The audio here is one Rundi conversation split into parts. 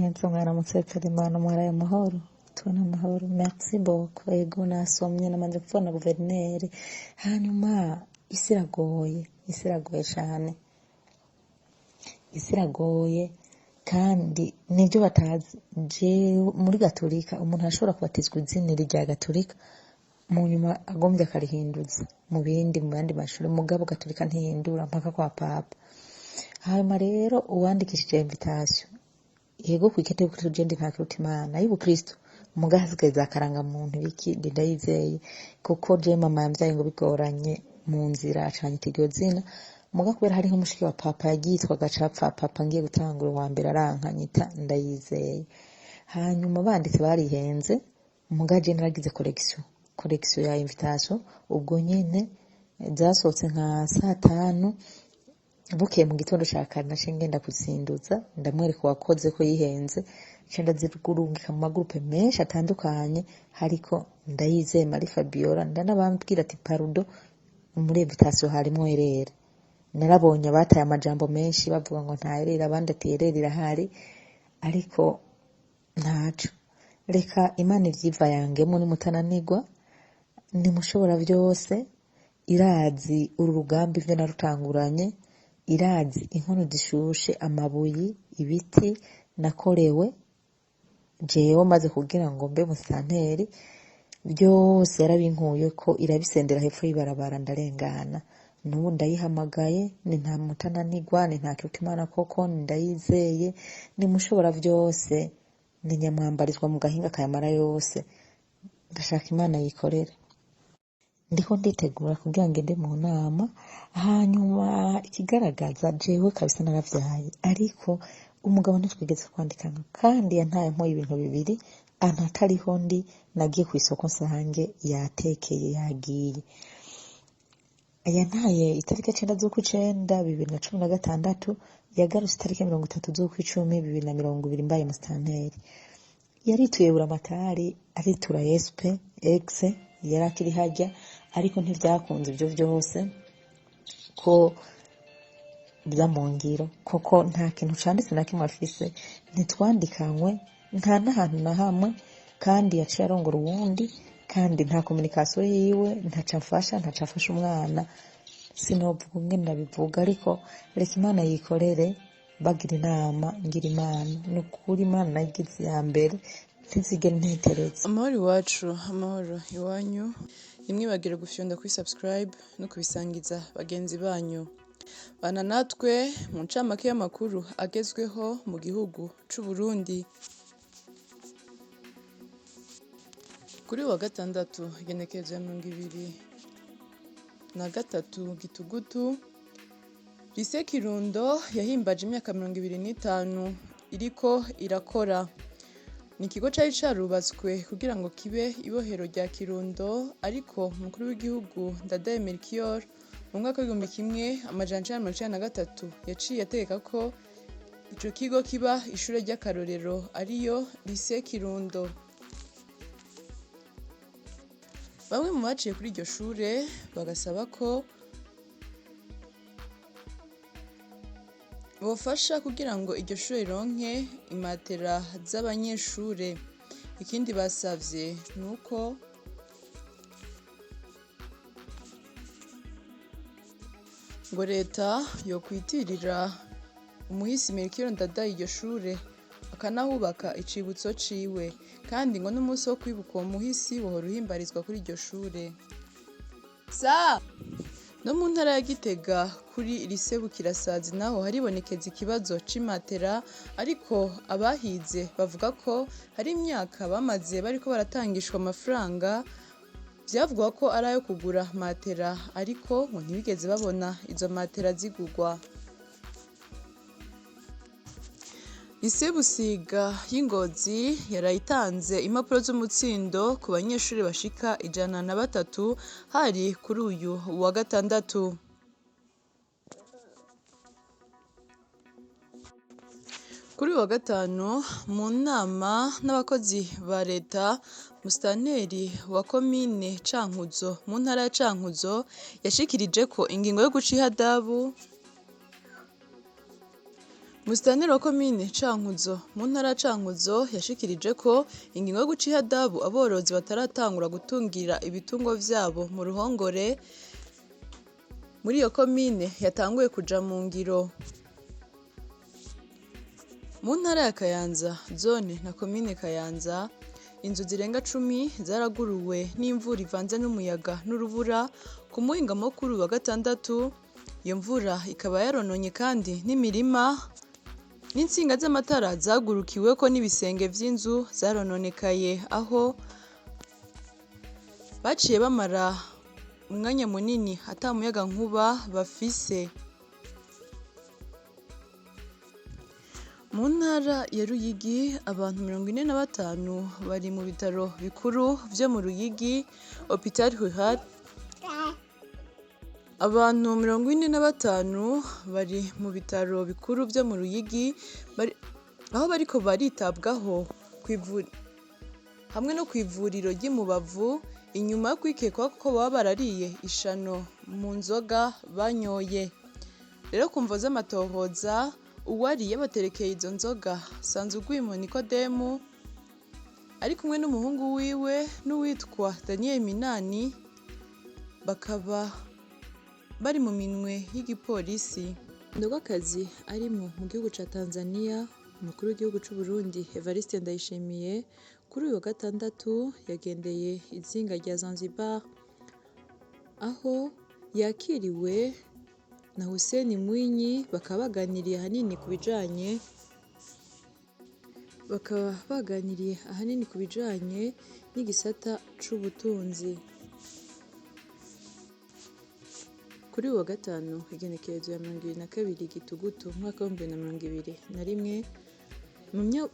neza mwaramutse Imana mwaraye amahoro tubona amahoro merci beaucoup ego nasomye namaze kuvana guverineri hanyuma isi iragoye cyane isi iragoye kandi nibyo batazi je muri gatolika umuntu ashobora kubatizwa izina rya gatolika mu nyuma agombye akarihinduza mu bandi mashuri mugabo gatolika ntihindura mpaka kwa papa hanyuma rero uwandikishije invitation yego kwikete kuri nta kirutimana y'ubukristo mugahasigaye zakaranga muntu biki ndayizeye kuko je mama yamvyaye ngo bigoranye mu nzira acanye iryo zina muga kubera hari nk'umushiki wa papa yagitwa gacapfa papa ngiye gutangura wa mbere arankanyita ndayizeye hanyuma banditse barihenze muga je naragize collection ya invitation ubwo nyene zasohotse nka saa 5 bukeye mu gitondo ca kare nashe ngenda kuzinduza ndamwereka wakoze ko yihenze cenda zirugurungika mu magrupe menshi atandukanye hariko ndayizeye Marie Fabiola ndanabambwira ati parudo muri invitation harimo erera narabonye bataye amajambo menshi bavuga ngo nta erera abandi ati erera irahari ariko ntaco reka Imana ivyiva yangemo nimutananigwa nimushobora byose irazi uru rugamba ivyo narutanguranye irazi inkono zishushe amabuyi ibiti nakorewe jewe maze kugira ngo mbe musanteri byose yarabinkuye ko irabisendera hepfo y'ibarabara ndarengana n'ubu ndayihamagaye ni nta mutananigwa ni nta kirutimana koko ndayizeye nimushobora byose ni nyamwambarizwa mu gahinga kayamara yose ndashaka Imana yikorera ndiko nditegura kugira ngende mu nama hanyuma ikigaragaza jewe kabisa naravyaye ariko umugabo ntitwigeze kwandikana kandi yantaye mpo ibintu bibiri anatariho ndi nagiye ku isoko nsange yatekeye yagiye yantaye itariki 9 z'ukwicenda 2016 yagarutse itariki 30 z'ukwicumi 2020 mbaye mustanteri yarituye buramatari aritura SP X yarakiri hajya ariko ntivyakunze ibyo byose ko byamongiro koko nta kintu canditse na kimwe afise ntitwandikanywe nta nahantu na hamwe kandi yaciye arongora uwundi kandi nta communication yiwe ntacafasha umwana sinovuga umwe ndabivuga ariko reka Imana yikorere bagira inama ngira Imana nukuri Imana nagize ya mbere ntizigere nteteretse amahoro iwacu amahoro iwanyu nimwibagire gufyonda kuri subscribe no kubisangiza bagenzi banyu bana natwe mu ncamake y'amakuru agezweho mu gihugu c'u Burundi kuri wa gatandatu igenekerezo ya 2023 gitugutu Lycée Kirundo yahimbaje imyaka 25 iriko irakora ni ikigo cari carubatswe kugira ngo kibe ibohero rya Kirundo ariko umukuru w'igihugu Ndadaye Melchior mu mwaka w'1993 yaciye ategeka ko ico kigo kiba ishure ry'akarorero ariyo Lycée Kirundo. Bamwe mu baciye kuri iryo shure bagasaba ko bofasha kugira ngo iryo shure rironke imatera z'abanyeshure. Ikindi basavye nuko ngo leta yo kwitirira umuhisi Melchior Ndadaye iryo shure akanahubaka icibutso ciwe kandi ngo n'umunsi wo kwibuka uwo muhisi wohora uhimbarizwa kuri iryo shure. No mu ntara ya Gitega kuri Lycée Bukirasazi naho haribonekeza ikibazo c'imatera ariko abahize bavuga ko hari imyaka bamaze bariko baratangishwa amafaranga vyavugwa ko ari ayo kugura matera ariko ngo ntibigeze babona izo matera zigugwa. Lycée Busiga y'Ingozi yarayitanze impapuro z'umutsindo ku banyeshuri bashika 103 hari kuri uyu wa gatandatu. Kuri wa gatanu mu nama n'abakozi ba leta musitanteri wa komine Cankuzo mu ntara ya Cankuzo yashikirije ko ingingo yo guca ihadabu Musitanteri wa komine Cankuzo mu ntara ya Cankuzo yashikirije ko ingingo yo guca ihadabu aborozi bataratangura gutungira ibitungwa vyabo mu ruhongore muri iyo komine yatanguye kuja mu ngiro. Mu ntara ya Kayanza zone na komine Kayanza inzu zirenga 10 zaraguruwe n'imvura ivanze n'umuyaga n'urubura ku muhingamo kuri wa gatandatu. Iyo mvura ikaba yarononye kandi n'imirima n'insinga z'amatara zagurukiwe ko n'ibisenge vy'inzu zarononekaye, aho baciye bamara umwanya munini ata muyaga nkuba bafise. Mu ntara ya Ruyigi abantu 45 bari mu bitaro bikuru vyo mu Ruyigi Hopital Rural. Abantu 45 bari mu bitaro bikuru vyo mu Ruyigi aho bariko baritabwaho hamwe no kw'ivuriro ry'Imubavu inyuma yo kwikekwa ko baba barariye ishano mu nzoga banyoye. Rero kumvo z'amatohoza uwari yabaterekeye izo nzoga Sanzugwimo Nikodemu ari kumwe n'umuhungu wiwe n'uwitwa Daniel Minani bakaba bari mu minwe y'igipolisi. Ndogakazi arimo mu gihugu ca Tanzania, umukuru w'igihugu c'u Burundi Evariste Ndayishimiye kuri uyu wa gatandatu yagendeye izinga rya Zanzibar aho yakiriwe na Hussein Mwinyi bakaba baganiriye ahanini ku bijanye n'igisata c'ubutunzi. Kuri uwa gatanu igenekerezo ya 22 Gitugutu umwaka wa 2021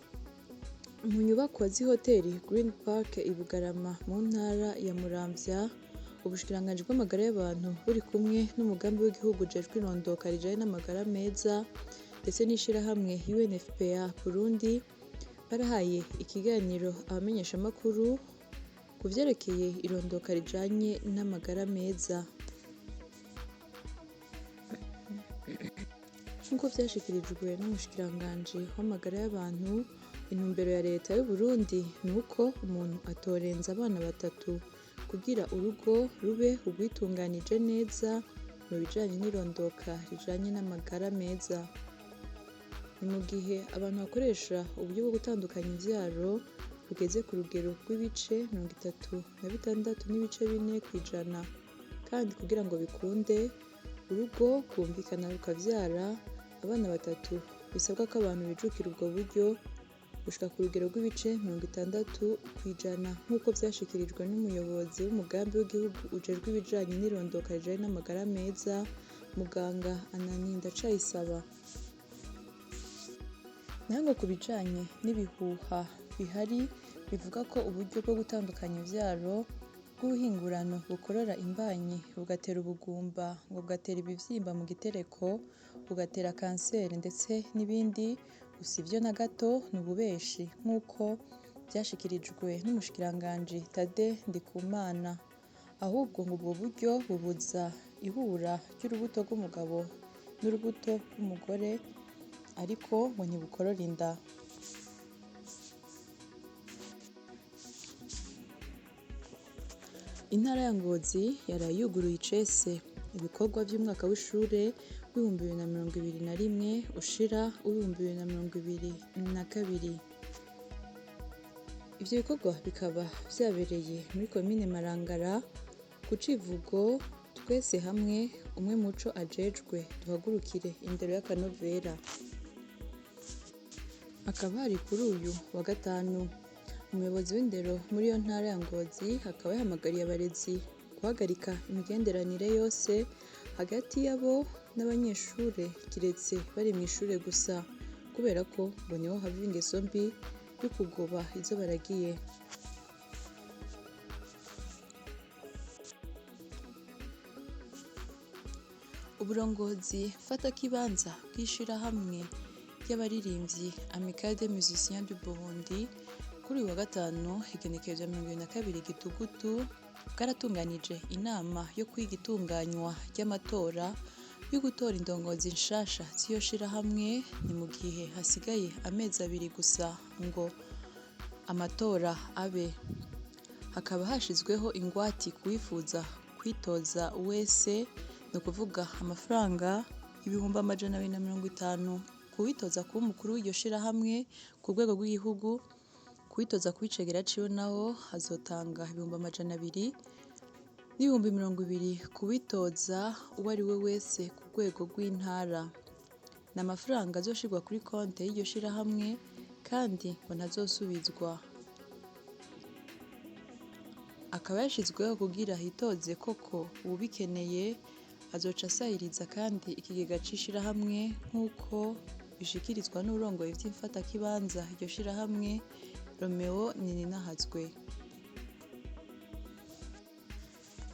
mu nyubakwa z'ihoteli Green Park i Bugarama mu ntara ya Muramvya, ubushikiranganji bw'amagara y'abantu buri kumwe n'umugambi w'igihugu ujejwe irondoka rijanye n'amagara meza ndetse n'ishirahamwe UNFPA Burundi barahaye ikiganiro abamenyeshamakuru ku vyerekeye irondoka rijanye n'amagara meza. Nk'uko vyashikirijwe n'umushikiranganji w'amagara y'abantu, intumbero ya leta y'u Burundi ni uko umuntu atorenza abana 3 kugira urugo rube urwitunganije neza mu bijanye n'irondoka rijanye n'amagara meza. Ni mu gihe abantu bakoresha uburyo bwo gutandukanya ivyaro bugeze ku rugero rw'ibice 36.4%, kandi kugira ngo bikunde urugo kumvikana rukavyara abana 3 bisabwa ko abantu bijukira ubwo buryo gushika ku rugero rw'ibice 60% nk'uko vyashikirijwe n'umuyobozi w'umugambi w'igihugu ujejwe ibijanye n'irondoka rijanye n'amagara meza muganga Anani Ndacayisaba. Naho ku bijanye n'ibihuha bihari bivuga ko uburyo bwo gutandukanya ivyaro bw'ubuhingurano bukorora imbanyi bugatera ubugumba ngo bugatera ibivyimba mu gitereko bugatera kanseri ndetse n'ibindi, usivyo na gato ni ububeshi nk'uko vyashikirijwe n'umushikiranganji Tade Ndikumana, ahubwo ngo ubwo buryo bubuza ihura ry'urubuto rw'umugabo n'urubuto rw'umugore ariko ngo ntibukorora inda. Intara ya Ngozi yaraye yuguruye icese ibikorwa vy'umwaka w'ishure w'ibihumbi 2021 ushira w'ibihumbi 2022. Ivyo bikorwa bikaba vyabereye muri komine Marangara ku civugo twese hamwe umwe muco ajejwe duhagurukire indero y'akanovera. Akaba hari kuri uyu wa gatanu umuyobozi w'indero muri iyo ntara ya Ngozi akaba yahamagariye abarezi guhagarika imigenderanire yose hagati yabo n'abanyeshure kiretse bari mu ishure gusa, kubera ko ngo niho hava ingeso mbi yo kugoba izo baragiye. Uburongozi fata kibanza bw'ishirahamwe ry'abaririmbyi Amicale des Musiciens du Burundi kuri uyu wa gatanu igenekerezo ya 22 Gitugutu bwaratunganije inama yo kwiga itunganywa ry'amatora yo gutora indongozi nshasha z'iyo shirahamwe ni mu gihe hasigaye amezi 2 gusa ngo amatora abe. Hakaba hashizweho ingwati kuwifuza kwitoza wese, no kuvuga amafaranga 250,000 kuwitoza kuba umukuru w'iryo shirahamwe ku rwego rw'igihugu. Kuwitoza kwicegera ciwe naho hazotanga 200,000 n'20,000 kuwitoza uwo ari we wese ku rwego rw'intara. Ni amafaranga azoshirwa kuri konte y'iryo shirahamwe kandi ngo ntazosubizwa. Akaba yashizweho kugira hitoze koko ubikeneye azoca asahiriza kandi ikigega c'ishirahamwe nk'uko bishikirizwa n'urongoye vy'imfatakibanza iryo shirahamwe Romeo Nininahazwe.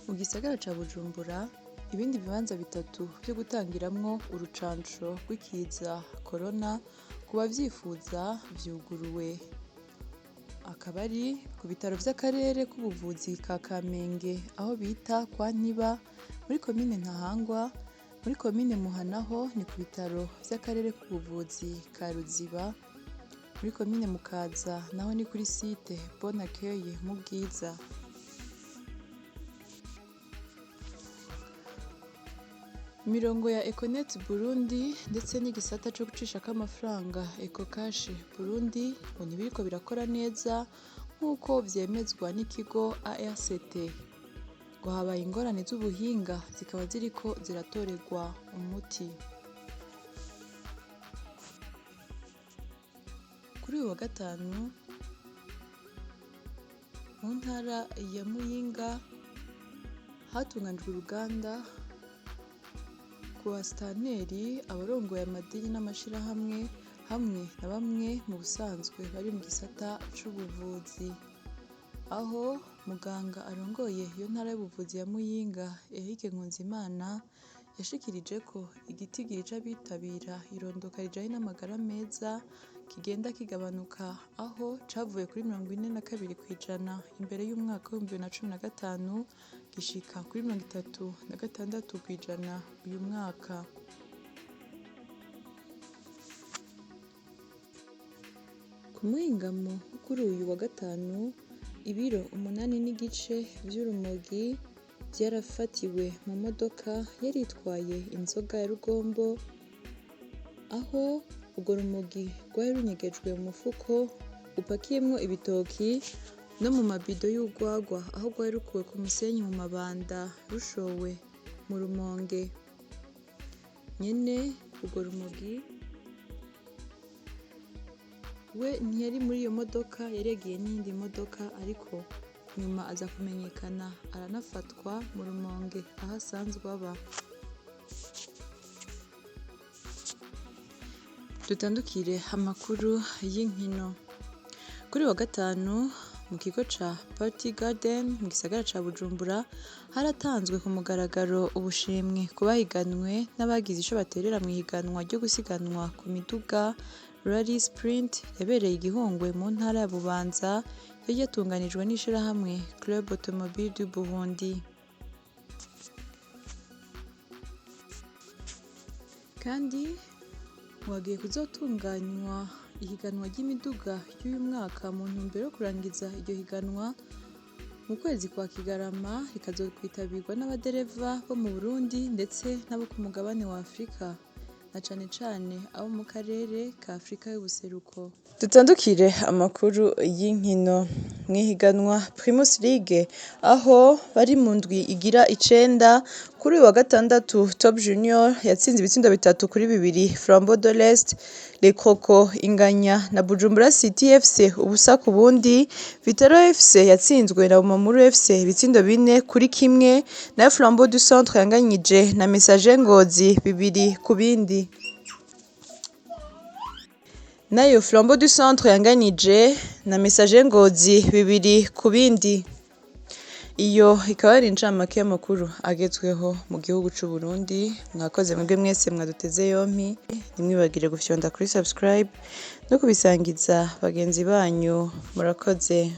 Mu gisagara ca Bujumbura ibindi bibanza 3 vyo gutangiramwo urucanco rw'ikiza corona ku bavyifuza vyuguruwe. Akaba ari ku bitaro vy'akarere k'ubuvuzi ka Kamenge aho bita kwa Ntiba muri komine Ntahangwa, muri komine Muhanaho ni ku bitaro vy'akarere k'ubuvuzi ka Ruziba, muri komine Mukaza naho ni kuri site Bon Accueil mu Bwiza. Imirongo ya Econet Burundi ndetse n'igisata co gucishako amafaranga Ecocash Burundi ngo ntibiriko birakora neza nk'uko vyemezwa n'ikigo ARCT. Ngo habaye ingorane z'ubuhinga zikaba ziriko ziratorerwa umuti. Kuri uyu wa gatanu mu ntara ya Muyinga hatunganijwe uruganda ku basitanteri, abarongoye amadini n'amashirahamwe hamwe na bamwe mu busanzwe bari mu gisata c'ubuvuzi, aho muganga arongoye iyo ntara y'ubuvuzi ya Muyinga Eric Nkunzimana yashikirije ko igitigiri c'abitabira irondoka rijanye n'amagara meza kigenda kigabanuka, aho cavuye kuri 42% imbere y'umwaka wa 2015 gishika kuri 36% uyu mwaka. Ku muhingamo kuri uyu wa gatanu ibiro 8.5 vy'urumogi vyarafatiwe mu modoka yari itwaye inzoga ya Rugombo, aho urwo rumogi rwari runyegejwe mu mufuko upakiyemwo ibitoki no mu mabido y'urwagwa, aho rwari rukuwe ku musenyi mu Mabanda rushowe mu Rumonge. Nyene urwo rumogi we ntiyari muri iyo modoka, yaregeye n'indi modoka, ariko nyuma aza kumenyekana aranafatwa mu Rumonge aho asanzwe aba. Dutandukire amakuru y'inkino. Kuri wa gatanu mu kigo ca Party Garden mu gisagara ca Bujumbura haratanzwe ku mugaragaro ubushimwe ku bahiganwe n'abagize ico baterera mu higanwa ryo gusiganwa ku miduga Rally Sprint yabereye Igihungwe mu ntara ya Bubanza, yari yatunganijwe n'ishirahamwe Club Automobile du Burundi. Kandi wagiye kuzotunganywa ihiganwa ry'imiduga y'uyu mwaka mu ntumbero yo kurangiza iryo higanwa mu kwezi kwa Kigarama, rikazokwitabirwa n'abadereva bo mu Burundi ndetse n'abo ku mugabane wa Afrika, na cane cane abo mu karere ka Afrika y'ubuseruko. Dutandukire amakuru y'inkino. Mwihiganwa Primus League aho bari mu ndwi igira 9 kuri uyu wa gatandatu Top Junior yatsinze ibitsindo 3-2 Flambeau de l'Est, Les Crocos inganya na Bujumbura City FC ubusa ku bundi. Vitero FC yatsinzwe na Bumamuru FC ibitsindo 4-1, na Flambeau du Centre yanganyije na Messager Ngozi 2-0. Nayo Flambeau du Centre yanganyije na Messager Ngozi 2-0. Iyo ikaba ari incamake y'amakuru agezweho mu gihugu c'u Burundi. Mwakoze mwebwe mwese mwaduteze yompi, nimwibagire gufyonda kuri subscribe no kubisangiza bagenzi banyu. Murakoze.